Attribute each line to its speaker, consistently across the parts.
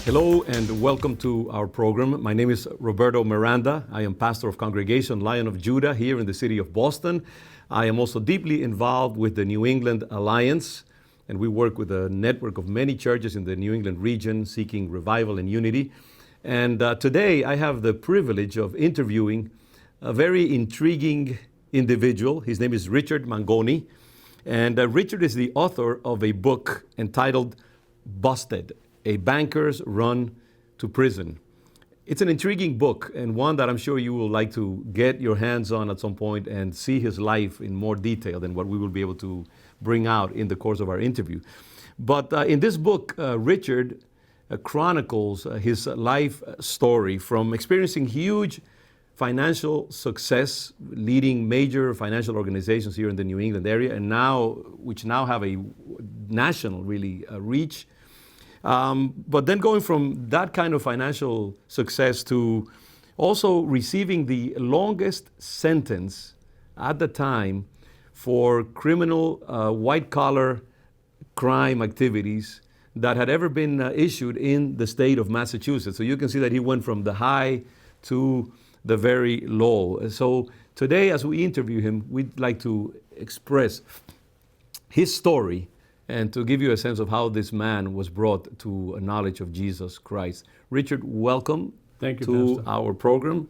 Speaker 1: Hello and welcome to our program. My name is Roberto Miranda. I am pastor of Congregation Lion of Judah here in the city of Boston. I am also deeply involved with the New England Alliance, and we work with a network of many churches in the New England region seeking revival and unity. And today I have the privilege of interviewing a very intriguing individual. His name is Richard Mangone, and Richard is the author of a book entitled Busted: A Banker's Run to Prison. It's an intriguing book and one that I'm sure you will like to get your hands on at some point and see his life in more detail than what we will be able to bring out in the course of our interview. But in this book, Richard chronicles his life story from experiencing huge financial success, leading major financial organizations here in the New England area, and which now have a national reach. But then going from that kind of financial success to also receiving the longest sentence at the time for criminal white-collar crime activities that had ever been issued in the state of Massachusetts. So you can see that he went from the high to the very low. So today, as we interview him, we'd like to express his story and to give you a sense of how this man was brought to a knowledge of Jesus Christ. Richard, welcome.
Speaker 2: Thank you,
Speaker 1: to
Speaker 2: Pastor.
Speaker 1: our program.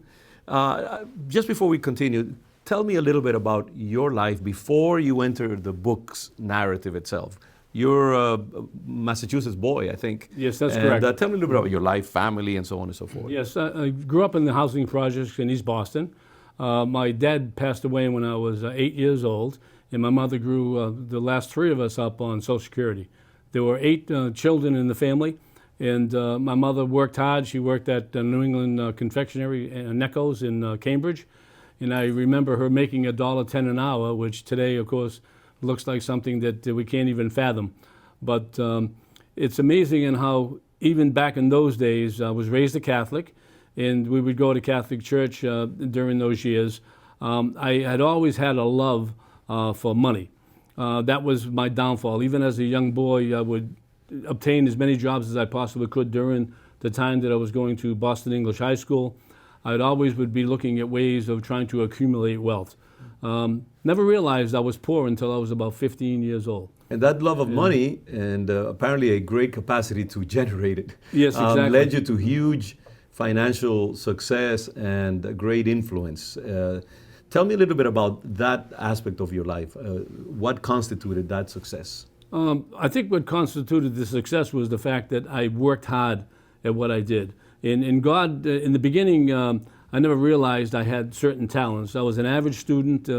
Speaker 1: Just before we continue, tell me a little bit about your life before you enter the book's narrative itself. You're a Massachusetts boy, I think.
Speaker 2: Yes, that's
Speaker 1: and,
Speaker 2: correct.
Speaker 1: Tell me a little bit about your life, family, and so on and so forth.
Speaker 2: Yes, I grew up in the housing projects in East Boston. My dad passed away when I was 8 years old, and my mother grew the last three of us up on Social Security. There were 8 children in the family, and my mother worked hard. She worked at New England Confectionery Necco's in Cambridge, and I remember her making $1.10 an hour, which today, of course, looks like something that we can't even fathom. But it's amazing in how even back in those days, I was raised a Catholic, and we would go to Catholic church during those years. I had always had a love for money. That was my downfall. Even as a young boy, I would obtain as many jobs as I possibly could during the time that I was going to Boston English High School. I'd always would be looking at ways of trying to accumulate wealth. Never realized I was poor until I was about 15 years old.
Speaker 1: And that love of money and apparently a great capacity to generate it
Speaker 2: Yes, exactly.
Speaker 1: led you to huge financial success and a great influence. Tell me a little bit about that aspect of your life. What constituted that success?
Speaker 2: I think what constituted the success was the fact that I worked hard at what I did. And God, in the beginning, I never realized I had certain talents. I was an average student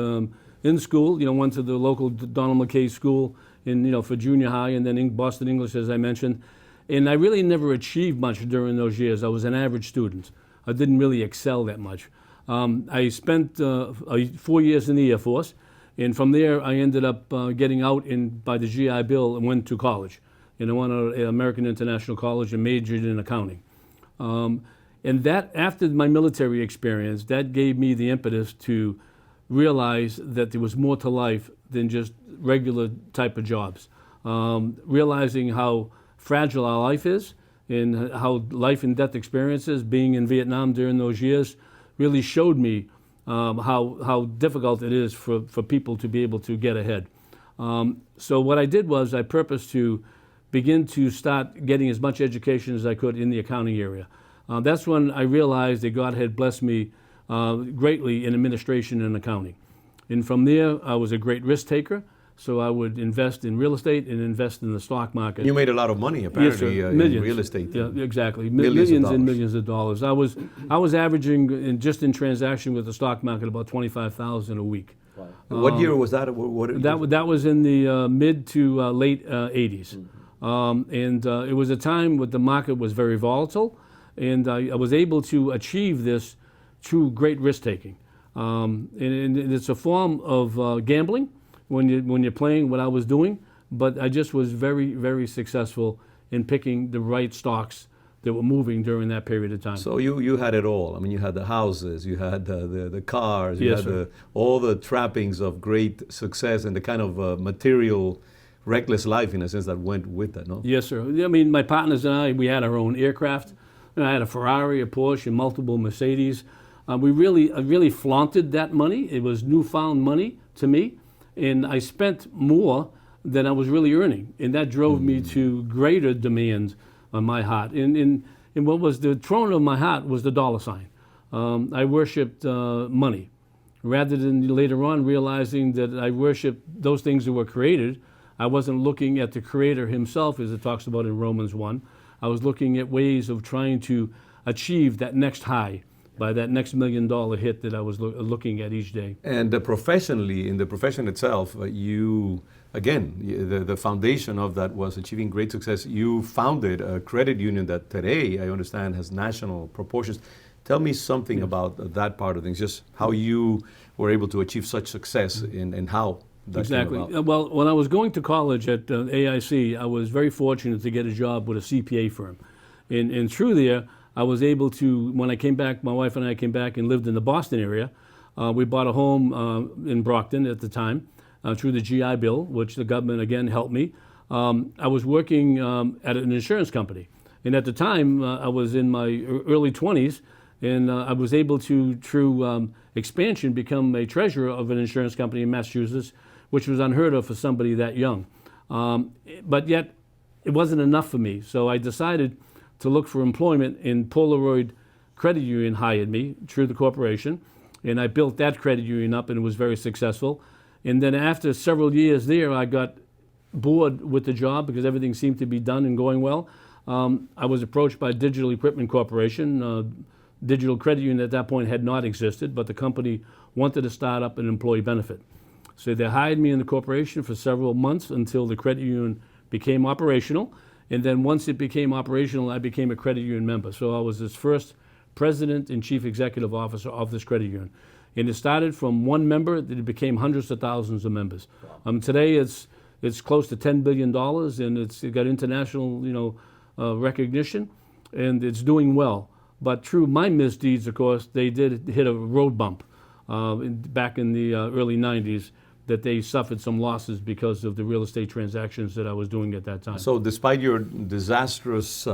Speaker 2: in school. Went to the local Donald McKay school for junior high, and then in Boston English, as I mentioned. And I really never achieved much during those years. I was an average student. I didn't really excel that much. I spent 4 years in the Air Force, and from there I ended up getting out by the GI Bill and went to college. I went to American International College and majored in accounting. And that, after my military experience, that gave me the impetus to realize that there was more to life than just regular type of jobs. Realizing how fragile our life is and how life and death experiences, being in Vietnam during those years, really showed me how difficult it is for people to be able to get ahead. So what I did was I purposed to begin to start getting as much education as I could in the accounting area. That's when I realized that God had blessed me greatly in administration and accounting. And from there, I was a great risk taker. So I would invest in real estate and invest in the stock market.
Speaker 1: You made a lot of money, apparently,
Speaker 2: yes,
Speaker 1: in real estate.
Speaker 2: Yeah, exactly.
Speaker 1: Millions
Speaker 2: and millions of dollars. I was averaging just in transaction with the stock market about $25,000 a week.
Speaker 1: Wow. What year was that?
Speaker 2: That was in the mid to late 80s. And it was a time when the market was very volatile, and I was able to achieve this through great risk taking. And it's a form of gambling when you're playing what I was doing, but I just was very, very successful in picking the right stocks that were moving during that period of time.
Speaker 1: So you had it all. I mean, you had the houses, you had the cars, you
Speaker 2: Yes,
Speaker 1: had all the trappings of great success and the kind of material reckless life in a sense that went with that, no?
Speaker 2: Yes, sir. I mean, my partners and I, we had our own aircraft. I had a Ferrari, a Porsche, and multiple Mercedes. I really flaunted that money. It was newfound money to me, and I spent more than I was really earning, and that drove me to greater demands on my heart. And what was the throne of my heart was the dollar sign. I worshipped money, rather than later on realizing that I worshipped those things that were created. I wasn't looking at the Creator Himself, as it talks about in Romans 1. I was looking at ways of trying to achieve that next high by that next $1 million hit that I was looking at each day.
Speaker 1: And professionally, in the profession itself, you, again, the foundation of that was achieving great success. You founded a credit union that today, I understand, has national proportions. Tell me something about that part of things, just how you were able to achieve such success and how that
Speaker 2: Exactly.
Speaker 1: came about.
Speaker 2: Well, when I was going to college at AIC, I was very fortunate to get a job with a CPA firm. And through there, I was able to, when I came back, my wife and I came back and lived in the Boston area. We bought a home in Brockton at the time through the GI Bill, which the government, again, helped me. I was working at an insurance company. And at the time, I was in my early 20s, and I was able to, through expansion, become a treasurer of an insurance company in Massachusetts, which was unheard of for somebody that young. But yet, it wasn't enough for me. So I decided to look for employment, and Polaroid Credit Union hired me through the corporation. And I built that credit union up, and it was very successful. And then after several years there, I got bored with the job because everything seemed to be done and going well. I was approached by Digital Equipment Corporation. Digital Credit Union at that point had not existed, but the company wanted to start up an employee benefit. So they hired me in the corporation for several months until the credit union became operational. And then once it became operational, I became a credit union member. So I was its first president and chief executive officer of this credit union. And it started from one member, that it became hundreds of thousands of members. Today it's close to $10 billion, and it got international recognition, and it's doing well. But through my misdeeds, of course, they did hit a road bump back in the early 90s, that they suffered some losses because of the real estate transactions that I was doing at that time.
Speaker 1: So despite your disastrous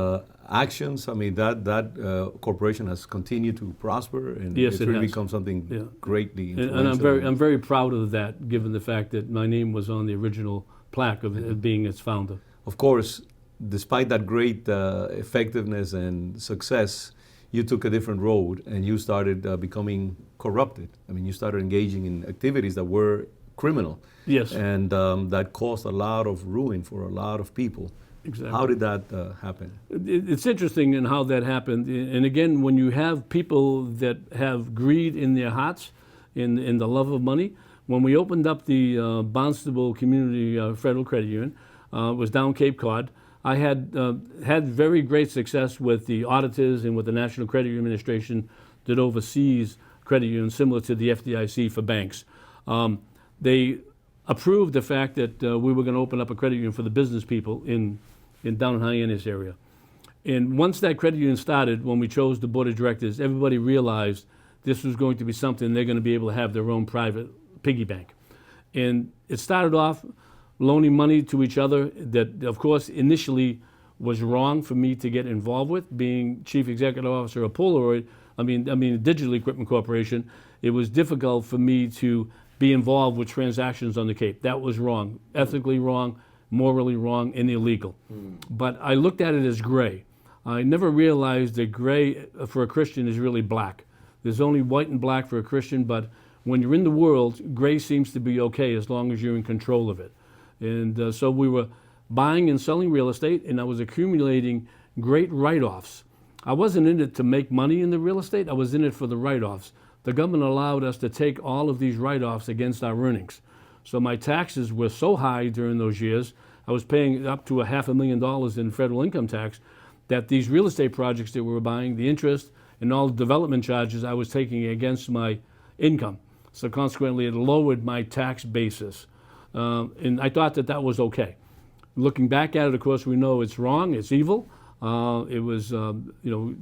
Speaker 1: actions, I mean, that corporation has continued to prosper, and
Speaker 2: Yes,
Speaker 1: it's
Speaker 2: it
Speaker 1: really
Speaker 2: has.
Speaker 1: become something greatly
Speaker 2: And
Speaker 1: influential.
Speaker 2: I'm very proud of that, given the fact that my name was on the original plaque of it being its founder.
Speaker 1: Of course, despite that great effectiveness and success, you took a different road, and you started becoming corrupted. I mean, you started engaging in activities that were criminal.
Speaker 2: Yes.
Speaker 1: And that caused a lot of ruin for a lot of people.
Speaker 2: Exactly.
Speaker 1: How did that happen?
Speaker 2: It's interesting in how that happened. And again, when you have people that have greed in their hearts, in the love of money, when we opened up the Barnstable Community Federal Credit Union, it was down Cape Cod, I had very great success with the auditors and with the National Credit Union Administration that oversees credit unions, similar to the FDIC for banks. They approved the fact that we were going to open up a credit union for the business people in down in Hyannis area. And once that credit union started, when we chose the board of directors, everybody realized this was going to be something they're going to be able to have their own private piggy bank. And it started off loaning money to each other that, of course, initially was wrong for me to get involved with. Being chief executive officer of Polaroid, I mean Digital Equipment Corporation, it was difficult for me to be involved with transactions on the Cape. That was wrong, ethically wrong, morally wrong, and illegal. But I looked at it as gray. I never realized that gray for a Christian is really black. There's only white and black for a Christian, but when you're in the world, gray seems to be okay as long as you're in control of it. And so we were buying and selling real estate, and I was accumulating great write-offs. I wasn't in it to make money in the real estate, I was in it for the write-offs. The government allowed us to take all of these write-offs against our earnings. So my taxes were so high during those years, I was paying up to $500,000 in federal income tax, that these real estate projects that we were buying, the interest and all the development charges I was taking against my income. So consequently, it lowered my tax basis. And I thought that was okay. Looking back at it, of course, we know it's wrong, it's evil. It was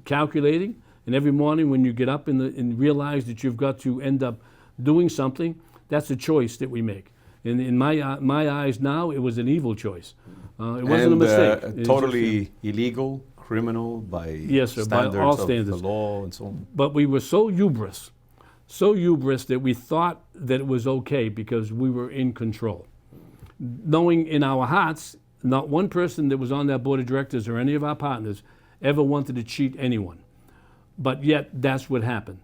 Speaker 2: calculating. And every morning when you get up and realize that you've got to end up doing something, that's a choice that we make. In my eyes now, it was an evil choice. It wasn't a mistake. It
Speaker 1: Totally illegal, criminal by
Speaker 2: Yes, sir, by
Speaker 1: standards
Speaker 2: all
Speaker 1: of
Speaker 2: standards.
Speaker 1: the law and so on.
Speaker 2: But we were so hubris that we thought that it was okay because we were in control. Knowing in our hearts, not one person that was on that board of directors or any of our partners ever wanted to cheat anyone. But yet, that's what happened.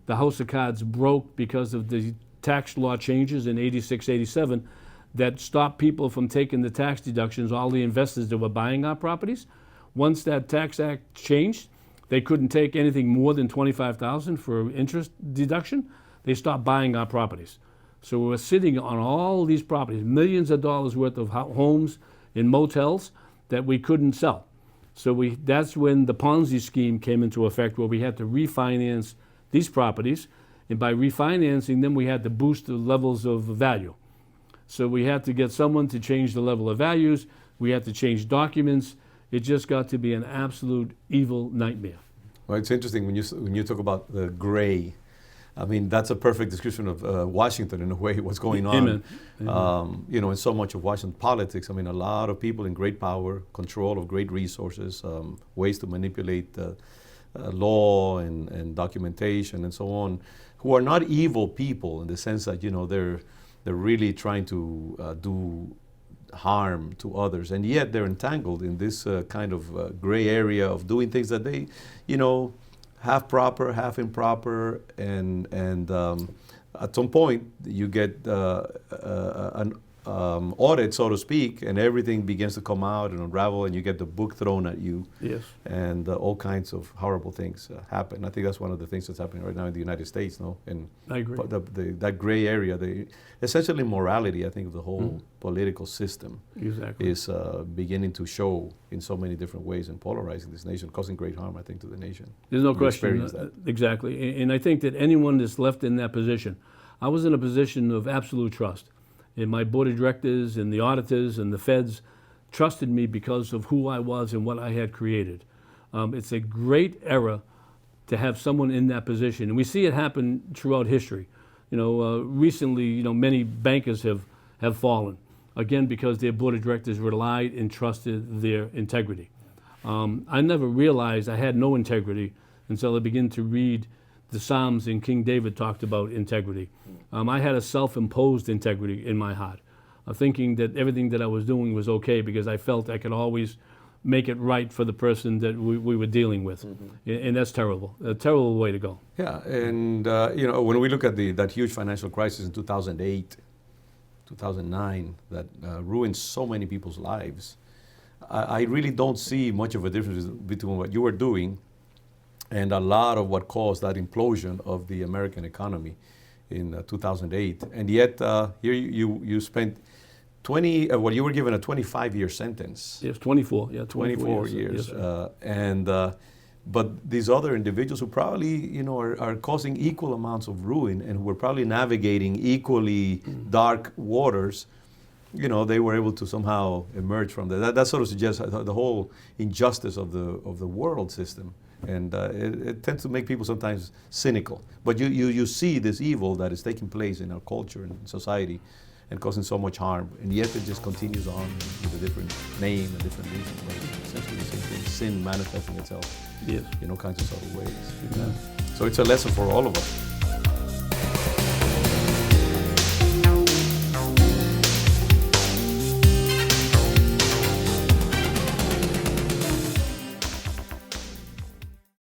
Speaker 2: The House of Cards broke because of the tax law changes in 86, 87 that stopped people from taking the tax deductions, all the investors that were buying our properties. Once that tax act changed, they couldn't take anything more than $25,000 for interest deduction. They stopped buying our properties. So we were sitting on all these properties, millions of dollars worth of homes in motels that we couldn't sell. So that's when the Ponzi scheme came into effect, where we had to refinance these properties. And by refinancing them, we had to boost the levels of value. So we had to get someone to change the level of values. We had to change documents. It just got to be an absolute evil nightmare.
Speaker 1: Well, it's interesting when you talk about the gray. I mean, that's a perfect description of Washington in a way, what's going on.
Speaker 2: Amen. Amen.
Speaker 1: In so much of Washington politics, I mean, a lot of people in great power, control of great resources, ways to manipulate law and documentation and so on, who are not evil people in the sense that, they're really trying to do harm to others, and yet they're entangled in this kind of gray area of doing things that they, half proper, half improper, and at some point you get an audit, so to speak, and everything begins to come out and unravel, and you get the book thrown at you.
Speaker 2: Yes.
Speaker 1: And all kinds of horrible things happen. I think that's one of the things that's happening right now in the United States, no? And
Speaker 2: I agree.
Speaker 1: That gray area, essentially morality, I think, of the whole political system is beginning to show in so many different ways and polarizing this nation, causing great harm, I think, to the nation.
Speaker 2: There's no
Speaker 1: We
Speaker 2: question.
Speaker 1: experience that.
Speaker 2: Exactly. And I think that anyone that's left in that position, I was in a position of absolute trust. And my board of directors and the auditors and the feds trusted me because of who I was and what I had created. It's a great error to have someone in that position. And we see it happen throughout history. Recently, many bankers have fallen, again, because their board of directors relied and trusted their integrity. I never realized I had no integrity until I began to read the Psalms, and King David talked about integrity. I had a self-imposed integrity in my heart, thinking that everything that I was doing was okay because I felt I could always make it right for the person that we were dealing with. And that's terrible, a terrible way to go.
Speaker 1: Yeah, and when we look at that huge financial crisis in 2008, 2009, that ruined so many people's lives, I really don't see much of a difference between what you were doing and a lot of what caused that implosion of the American economy in 2008. And yet, here you spent you were given a 25-year sentence.
Speaker 2: Yes, 24. Yeah,
Speaker 1: 24 years. Yes, but these other individuals who probably, are causing equal amounts of ruin and who were probably navigating equally dark waters, they were able to somehow emerge from that. That sort of suggests the whole injustice of the world system. And it tends to make people sometimes cynical. But you see this evil that is taking place in our culture and society and causing so much harm. And yet it just continues on with a different name, a different reason. But it's essentially the same thing, sin manifesting itself in all kinds of subtle ways.
Speaker 2: Yeah.
Speaker 1: So it's a lesson for all of us.